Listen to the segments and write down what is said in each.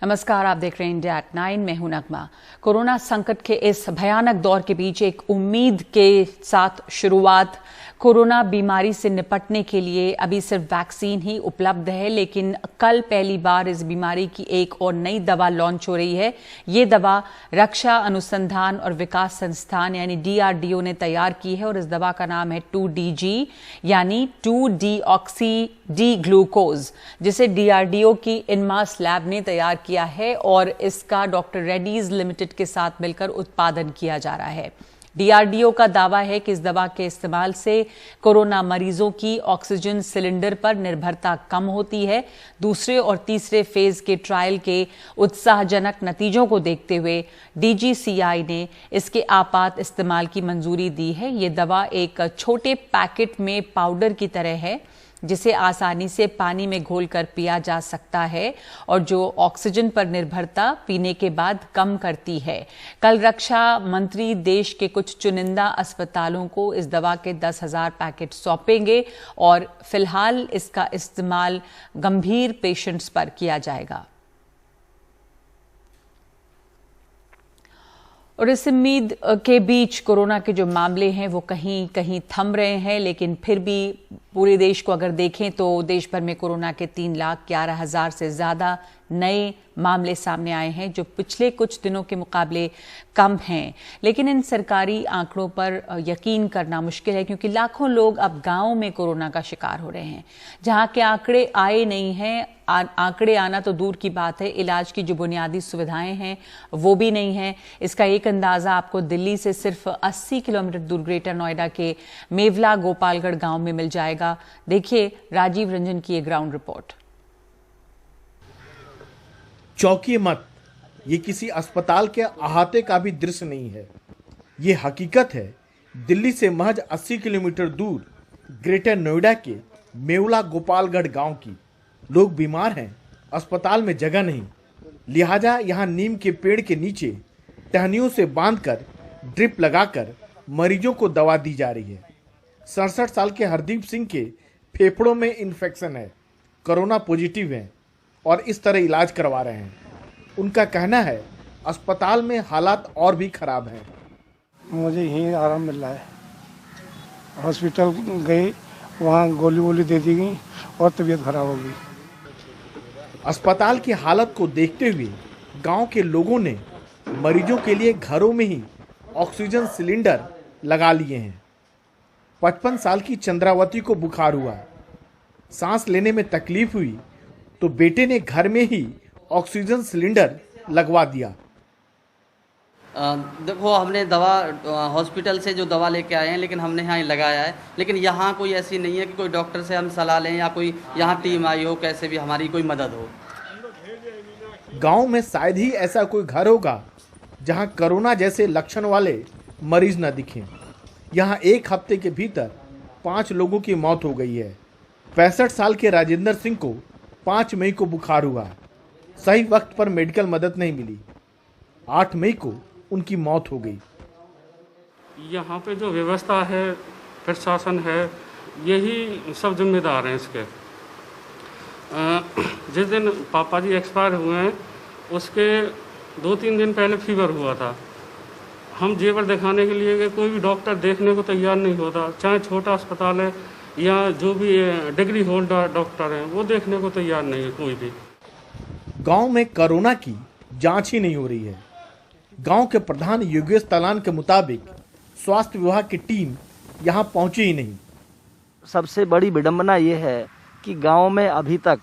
नमस्कार, आप देख रहे हैं इंडिया एट 9। मैं हूं नगमा। कोरोना संकट के इस भयानक दौर के बीच एक उम्मीद के साथ शुरुआत। कोरोना बीमारी से निपटने के लिए अभी सिर्फ वैक्सीन ही उपलब्ध है, लेकिन कल पहली बार इस बीमारी की एक और नई दवा लॉन्च हो रही है। ये दवा रक्षा अनुसंधान और विकास संस्थान यानी DRDO ने तैयार की है और इस दवा का नाम है 2DG यानी 2-डीऑक्सी डी ग्लूकोज, जिसे DRDO की इनमास लैब ने तैयार किया है और इसका डॉक्टर रेड्डीज लिमिटेड के साथ मिलकर उत्पादन किया जा रहा है। DRDO का दावा है कि इस दवा के इस्तेमाल से कोरोना मरीजों की ऑक्सीजन सिलेंडर पर निर्भरता कम होती है। दूसरे और तीसरे फेज के ट्रायल के उत्साहजनक नतीजों को देखते हुए DGCI ने इसके आपात इस्तेमाल की मंजूरी दी है। ये दवा एक छोटे पैकेट में पाउडर की तरह है, जिसे आसानी से पानी में घोलकर पिया जा सकता है और जो ऑक्सीजन पर निर्भरता पीने के बाद कम करती है। कल रक्षा मंत्री देश के कुछ चुनिंदा अस्पतालों को इस दवा के 10,000 पैकेट सौंपेंगे और फिलहाल इसका इस्तेमाल गंभीर पेशेंट्स पर किया जाएगा। और इस उम्मीद के बीच कोरोना के जो मामले हैं वो कहीं कहीं थम रहे हैं, लेकिन फिर भी पूरे देश को अगर देखें तो देश भर में कोरोना के 3,11,000 से ज़्यादा नए मामले सामने आए हैं, जो पिछले कुछ दिनों के मुकाबले कम हैं। लेकिन इन सरकारी आंकड़ों पर यकीन करना मुश्किल है, क्योंकि लाखों लोग अब गांवों में कोरोना का शिकार हो रहे हैं, जहां के आंकड़े आए नहीं हैं। आंकड़े आना तो दूर की बात है, इलाज की जो बुनियादी सुविधाएं हैं वो भी नहीं है। इसका एक अंदाजा आपको दिल्ली से सिर्फ 80 किलोमीटर दूर ग्रेटर नोएडा के मेवला गोपालगढ़ गांव में मिल जाएगा। देखिए राजीव रंजन की ये ग्राउंड रिपोर्ट। चौंकिए मत, ये किसी अस्पताल के अहाते का भी दृश्य नहीं है। ये हकीकत है दिल्ली से महज 80 किलोमीटर दूर ग्रेटर नोएडा के मेवला गोपालगढ़ गांव की। लोग बीमार हैं, अस्पताल में जगह नहीं, लिहाजा यहाँ नीम के पेड़ के नीचे टहनियों से बांधकर ड्रिप लगाकर मरीजों को दवा दी जा रही है। 67 साल के हरदीप सिंह के फेफड़ों में इन्फेक्शन है, कोरोना पॉजिटिव हैं और इस तरह इलाज करवा रहे हैं। उनका कहना है अस्पताल में हालात और भी खराब हैं। मुझे यहीं आराम मिल रहा है। हॉस्पिटल गए, वहाँ गोली वोली दे दी गई और तबीयत खराब हो गई। अस्पताल की हालत को देखते हुए गांव के लोगों ने मरीजों के लिए घरों में ही ऑक्सीजन सिलेंडर लगा लिए हैं। 55 साल की चंद्रावती को बुखार हुआ, सांस लेने में तकलीफ हुई तो बेटे ने घर में ही ऑक्सीजन सिलेंडर लगवा दिया। देखो, हमने दवा हॉस्पिटल से जो दवा लेके आए हैं, लेकिन हमने यहाँ लगाया है। लेकिन यहाँ कोई ऐसी नहीं है कि कोई डॉक्टर से हम सलाह लें या कोई यहाँ टीम आई हो, कैसे भी हमारी कोई मदद हो। गांव में शायद ही ऐसा कोई घर होगा जहां कोरोना जैसे लक्षण वाले मरीज न दिखें। यहाँ एक हफ्ते के भीतर 5 लोगों की मौत हो गई है। 65 साल के राजेंद्र सिंह को 5 मई को बुखार हुआ, सही वक्त पर मेडिकल मदद नहीं मिली। 8 मई को उनकी मौत हो गई। यहाँ पे जो व्यवस्था है, प्रशासन है, यही सब जिम्मेदार हैं इसके। जिस दिन पापा जी एक्सपायर हुए हैं उसके 2-3 दिन पहले फीवर हुआ था। हम जेवर दिखाने के लिए गए, कोई भी डॉक्टर देखने को तैयार नहीं होता, चाहे छोटा अस्पताल है या जो भी डिग्री होल्डर डॉक्टर हैं वो देखने को तैयार नहीं है कोई भी। गांव में कोरोना की जांच ही नहीं हो रही है। गांव के प्रधान योगेश तलान के मुताबिक स्वास्थ्य विभाग की टीम यहां पहुंची ही नहीं। सबसे बड़ी विडंबना ये है कि गांव में अभी तक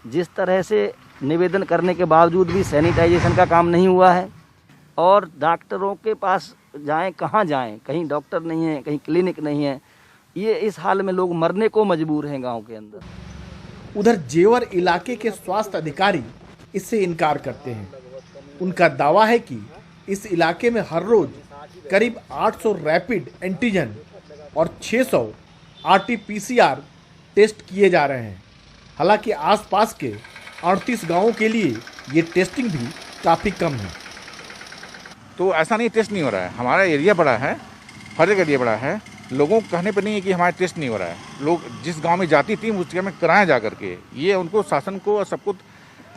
जिस तरह से निवेदन करने के बावजूद भी सैनिटाइजेशन का काम नहीं हुआ है और डॉक्टरों के पास जाएं कहाँ जाएं, कहीं डॉक्टर नहीं है, कहीं क्लिनिक नहीं है। ये इस हाल में लोग मरने को मजबूर हैं गांव के अंदर। उधर जेवर इलाके के स्वास्थ्य अधिकारी इससे इनकार करते हैं। उनका दावा है कि इस इलाके में हर रोज करीब 800 रैपिड एंटीजन और 600 RT-PCR टेस्ट किए जा रहे हैं। हालांकि आसपास के 38 गांवों के लिए ये टेस्टिंग भी काफ़ी कम है। तो ऐसा नहीं, टेस्ट नहीं हो रहा है। हमारा एरिया बड़ा है, हर एक एरिया बड़ा है, लोगों को कहने पर नहीं है कि हमारा टेस्ट नहीं हो रहा है। लोग जिस गांव में जाती टीम उस जगह में कराएं जा करके, ये उनको शासन को और सबको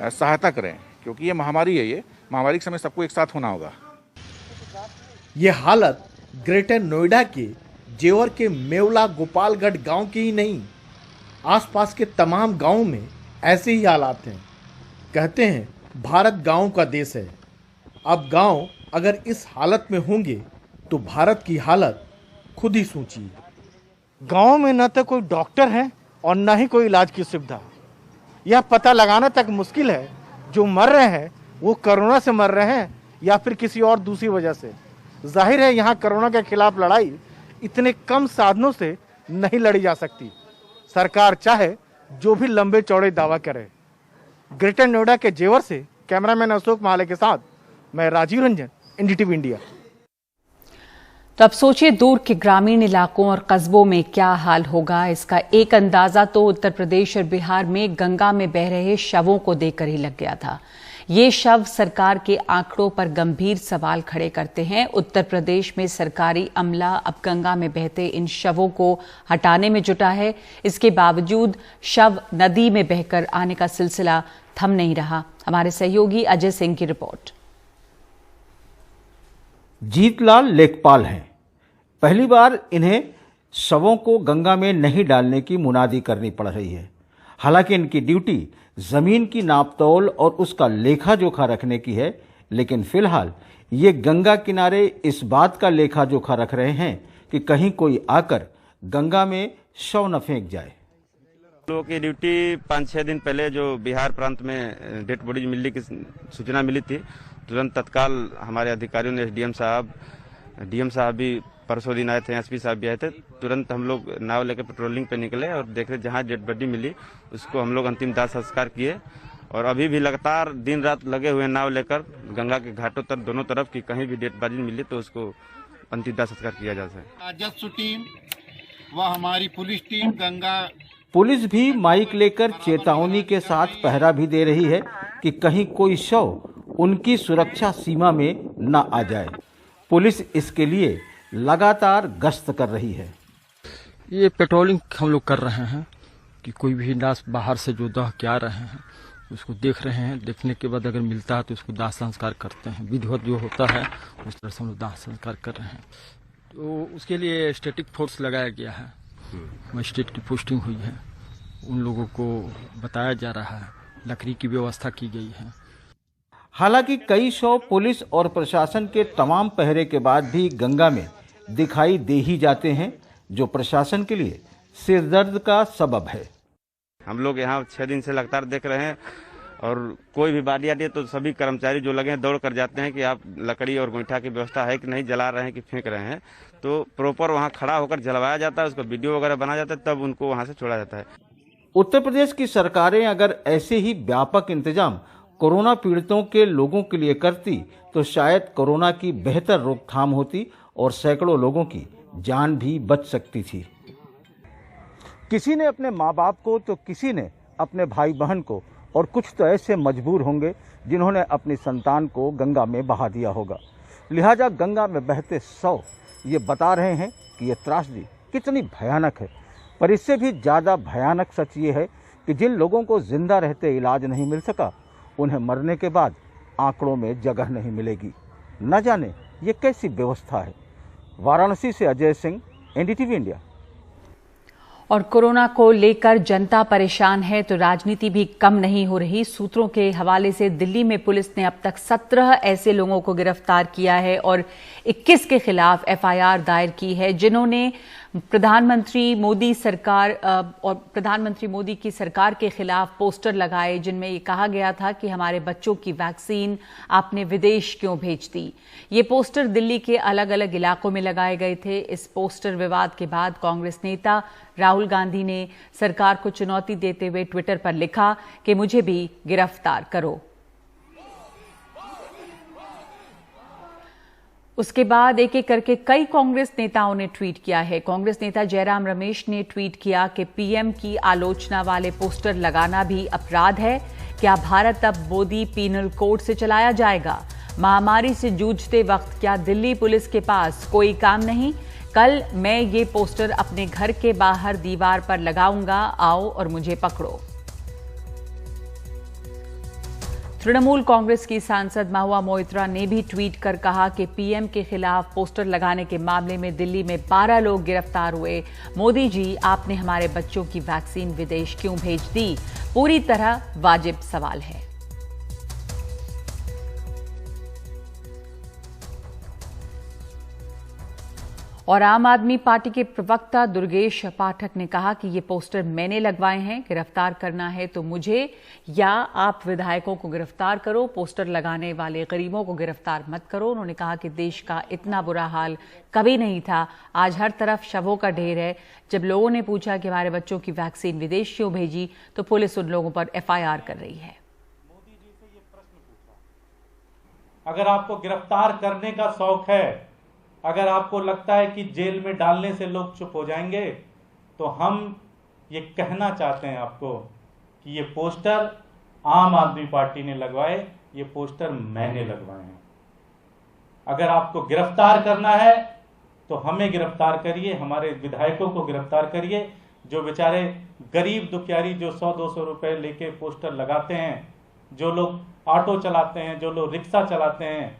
सहायता करें क्योंकि ये महामारी है, ये महामारी के समय सबको एक साथ होना होगा। ये हालत ग्रेटर नोएडा के जेवर के मेवला गोपालगढ़ गांव की ही नहीं, आसपास के तमाम गांवों में ऐसे ही हालात हैं। कहते हैं भारत गांव का देश है। अब गांव अगर इस हालत में होंगे तो भारत की हालत खुद ही सोचिए। गांव में न तो कोई डॉक्टर है और न ही कोई इलाज की सुविधा। यह पता लगाना तक मुश्किल है जो मर रहे हैं वो कोरोना से मर रहे हैं या फिर किसी और दूसरी वजह से। जाहिर है यहाँ कोरोना के खिलाफ लड़ाई इतने कम साधनों से नहीं लड़ी जा सकती। सरकार चाहे जो भी लंबे चौड़े दावा करे। ग्रेटर नोएडा के जेवर से कैमरामैन अशोक माले के साथ मैं राजीव रंजन, एनडीटीवी इंडिया। तो अब सोचिए दूर के ग्रामीण इलाकों और कस्बों में क्या हाल होगा। इसका एक अंदाजा तो उत्तर प्रदेश और बिहार में गंगा में बह रहे शवों को देखकर ही लग गया था। ये शव सरकार के आंकड़ों पर गंभीर सवाल खड़े करते हैं। उत्तर प्रदेश में सरकारी अमला अब गंगा में बहते इन शवों को हटाने में जुटा है। इसके बावजूद शव नदी में बहकर आने का सिलसिला थम नहीं रहा। हमारे सहयोगी अजय सिंह की रिपोर्ट। जीतलाल लेखपाल हैं। पहली बार इन्हें शवों को गंगा में नहीं डालने की मुनादी करनी पड़ रही है। हालांकि इनकी ड्यूटी जमीन की नापतोल और उसका लेखा जोखा रखने की है, लेकिन फिलहाल ये गंगा किनारे इस बात का लेखा जोखा रख रहे हैं कि कहीं कोई आकर गंगा में शव न फेंक जाए। लोगों की ड्यूटी 5-6 दिन पहले जो बिहार प्रांत में डेड बॉडीज मिलने की सूचना मिली थी, तुरंत तत्काल हमारे अधिकारियों ने डीएम साहब भी परसों दिन आए थे, एसपी साहब भी आए थे। तुरंत हम लोग नाव लेकर पेट्रोलिंग पे निकले और देख रहे जहाँ डेड बॉडी मिली उसको हम लोग अंतिम दाह संस्कार किए। और अभी भी लगातार दिन रात लगे हुए नाव लेकर गंगा के घाटों तक दोनों तरफ की कहीं भी डेड बॉडी मिली तो उसको अंतिम दाह संस्कार किया जा सके। राजस्व टीम व हमारी पुलिस टीम गंगा पुलिस भी माइक लेकर चेतावनी के साथ पहरा भी दे रही है कि कहीं कोई शव उनकी सुरक्षा सीमा में न आ जाए। पुलिस इसके लिए लगातार गश्त कर रही है। ये पेट्रोलिंग हम लोग कर रहे हैं कि कोई भी लाश बाहर से जो दह के आ रहे हैं उसको देख रहे हैं। देखने के बाद अगर मिलता है तो उसको दाह संस्कार करते हैं। विधिवत जो होता है उस तरह से हम लोग दाह संस्कार कर रहे हैं। तो उसके लिए स्टैटिक फोर्स लगाया गया है। मजिस्ट्रेट की पोस्टिंग हुई है। उन लोगों को बताया जा रहा है। लकड़ी की व्यवस्था की गई है। हालांकि कई शव पुलिस और प्रशासन के तमाम पहरे के बाद भी गंगा में दिखाई दे ही जाते हैं, जो प्रशासन के लिए सिरदर्द का सबब है। हम लोग यहाँ 6 दिन से लगातार देख रहे हैं और कोई भी बाड़ी आती है तो सभी कर्मचारी जो लगे हैं दौड़ कर जाते हैं कि आप लकड़ी और गोईठा की व्यवस्था है कि नहीं, जला रहे हैं कि फेंक रहे हैं। तो प्रॉपर वहाँ खड़ा होकर जलवाया जाता है, उसका वीडियो वगैरह बनाया जाता है, तब उनको वहाँ से छोड़ा जाता है। उत्तर प्रदेश की सरकारें अगर ऐसे ही व्यापक इंतजाम कोरोना पीड़ितों के लोगों के लिए करती तो शायद कोरोना की बेहतर रोकथाम होती और सैकड़ों लोगों की जान भी बच सकती थी। किसी ने अपने माँ बाप को तो किसी ने अपने भाई बहन को, और कुछ तो ऐसे मजबूर होंगे जिन्होंने अपनी संतान को गंगा में बहा दिया होगा। लिहाजा गंगा में बहते शव ये बता रहे हैं कि ये त्रासदी कितनी भयानक है। पर इससे भी ज़्यादा भयानक सच ये है कि जिन लोगों को जिंदा रहते इलाज नहीं मिल सका, उन्हें मरने के बाद आंकड़ों में जगह नहीं मिलेगी। न जाने ये कैसी व्यवस्था है। वाराणसी से अजय सिंह, एनडीटीवी इंडिया। और कोरोना को लेकर जनता परेशान है तो राजनीति भी कम नहीं हो रही। सूत्रों के हवाले से दिल्ली में पुलिस ने अब तक 17 ऐसे लोगों को गिरफ्तार किया है और 21 के खिलाफ एफआईआर दायर की है जिन्होंने प्रधानमंत्री मोदी की सरकार के खिलाफ पोस्टर लगाए जिनमें ये कहा गया था कि हमारे बच्चों की वैक्सीन आपने विदेश क्यों भेज दी। ये पोस्टर दिल्ली के अलग अलग इलाकों में लगाए गए थे। इस पोस्टर विवाद के बाद कांग्रेस नेता राहुल गांधी ने सरकार को चुनौती देते हुए ट्विटर पर लिखा कि मुझे भी गिरफ्तार करो। उसके बाद एक एक करके कई कांग्रेस नेताओं ने ट्वीट किया है। कांग्रेस नेता जयराम रमेश ने ट्वीट किया कि पीएम की आलोचना वाले पोस्टर लगाना भी अपराध है। क्या भारत अब मोदी पीनल कोड से चलाया जाएगा? महामारी से जूझते वक्त क्या दिल्ली पुलिस के पास कोई काम नहीं? कल मैं ये पोस्टर अपने घर के बाहर दीवार पर लगाऊंगा, आओ और मुझे पकड़ो। तृणमूल कांग्रेस की सांसद महुआ मोइत्रा ने भी ट्वीट कर कहा कि पीएम के खिलाफ पोस्टर लगाने के मामले में दिल्ली में 12 लोग गिरफ्तार हुए। मोदी जी, आपने हमारे बच्चों की वैक्सीन विदेश क्यों भेज दी? पूरी तरह वाजिब सवाल है। और आम आदमी पार्टी के प्रवक्ता दुर्गेश पाठक ने कहा कि ये पोस्टर मैंने लगवाए हैं। गिरफ्तार करना है तो मुझे या आप विधायकों को गिरफ्तार करो, पोस्टर लगाने वाले गरीबों को गिरफ्तार मत करो। उन्होंने कहा कि देश का इतना बुरा हाल कभी नहीं था। आज हर तरफ शवों का ढेर है। जब लोगों ने पूछा कि हमारे बच्चों की वैक्सीन विदेश क्यों भेजी, तो पुलिस उन लोगों पर एफआईआर कर रही है। मोदी जी से ये प्रश्न पूछा, अगर आपको गिरफ्तार करने का शौक है, अगर आपको लगता है कि जेल में डालने से लोग चुप हो जाएंगे, तो हम ये कहना चाहते हैं आपको कि ये पोस्टर आम आदमी पार्टी ने लगवाए, ये पोस्टर मैंने लगवाए हैं। अगर आपको गिरफ्तार करना है तो हमें गिरफ्तार करिए, हमारे विधायकों को गिरफ्तार करिए। जो बेचारे गरीब दुखियारी जो 100-200 रुपए लेके पोस्टर लगाते हैं, जो लोग ऑटो चलाते हैं, जो लोग रिक्शा चलाते हैं,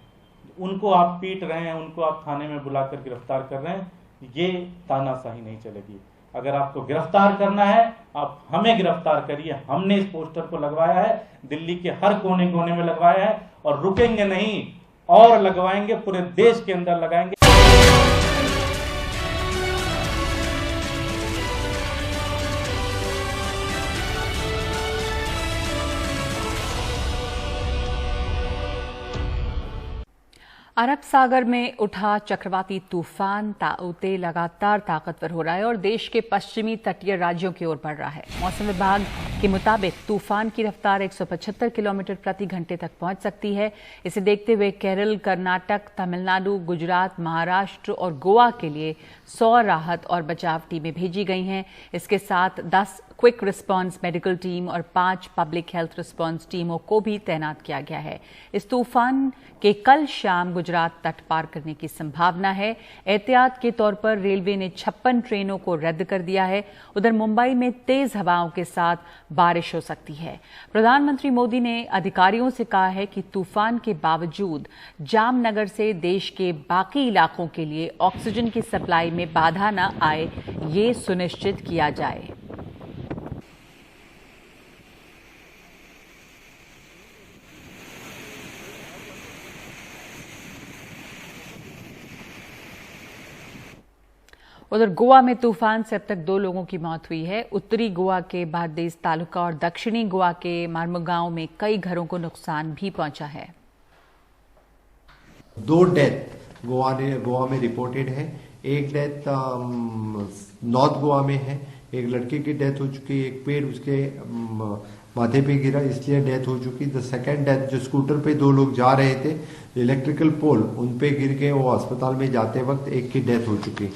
उनको आप पीट रहे हैं, उनको आप थाने में बुलाकर गिरफ्तार कर रहे हैं। ये तानाशाही नहीं चलेगी। अगर आपको गिरफ्तार करना है, आप हमें गिरफ्तार करिए। हमने इस पोस्टर को लगवाया है, दिल्ली के हर कोने कोने में लगवाया है और रुकेंगे नहीं, और लगवाएंगे, पूरे देश के अंदर लगाएंगे। अरब सागर में उठा चक्रवाती तूफान ताऊते लगातार ताकतवर हो रहा है और देश के पश्चिमी तटीय राज्यों की ओर बढ़ रहा है। मौसम विभाग के मुताबिक तूफान की रफ्तार 175 किलोमीटर प्रति घंटे तक पहुंच सकती है। इसे देखते हुए केरल, कर्नाटक, तमिलनाडु, गुजरात, महाराष्ट्र और गोवा के लिए 100 राहत और बचाव टीमें भेजी गई हैं। इसके साथ 10 क्विक रिस्पांस मेडिकल टीम और 5 पब्लिक हेल्थ रिस्पांस टीमों को भी तैनात किया गया है। इस तूफान के कल शाम गुजरात तट पार करने की संभावना है। एहतियात के तौर पर रेलवे ने 56 ट्रेनों को रद्द कर दिया है। उधर मुंबई में तेज हवाओं के साथ बारिश हो सकती है। प्रधानमंत्री मोदी ने अधिकारियों से कहा है कि तूफान के बावजूद जामनगर से देश के बाकी इलाकों के लिए ऑक्सीजन की सप्लाई में बाधा न आए, ये सुनिश्चित किया जाए। उधर गोवा में तूफान से अब तक 2 लोगों की मौत हुई है। उत्तरी गोवा के बारदेस तालुका और दक्षिणी गोवा के मारमुगांव में कई घरों को नुकसान भी पहुंचा है। 2 डेथ गोवा में रिपोर्टेड है। एक डेथ नॉर्थ गोवा में है। एक लड़के की डेथ हो चुकी है, एक पेड़ उसके माथे पे गिरा इसलिए डेथ हो चुकी। द सेकंड डेथ जो स्कूटर पे 2 लोग जा रहे थे, इलेक्ट्रिकल पोल उन पे गिर के वो अस्पताल में जाते वक्त एक की डेथ हो चुकी।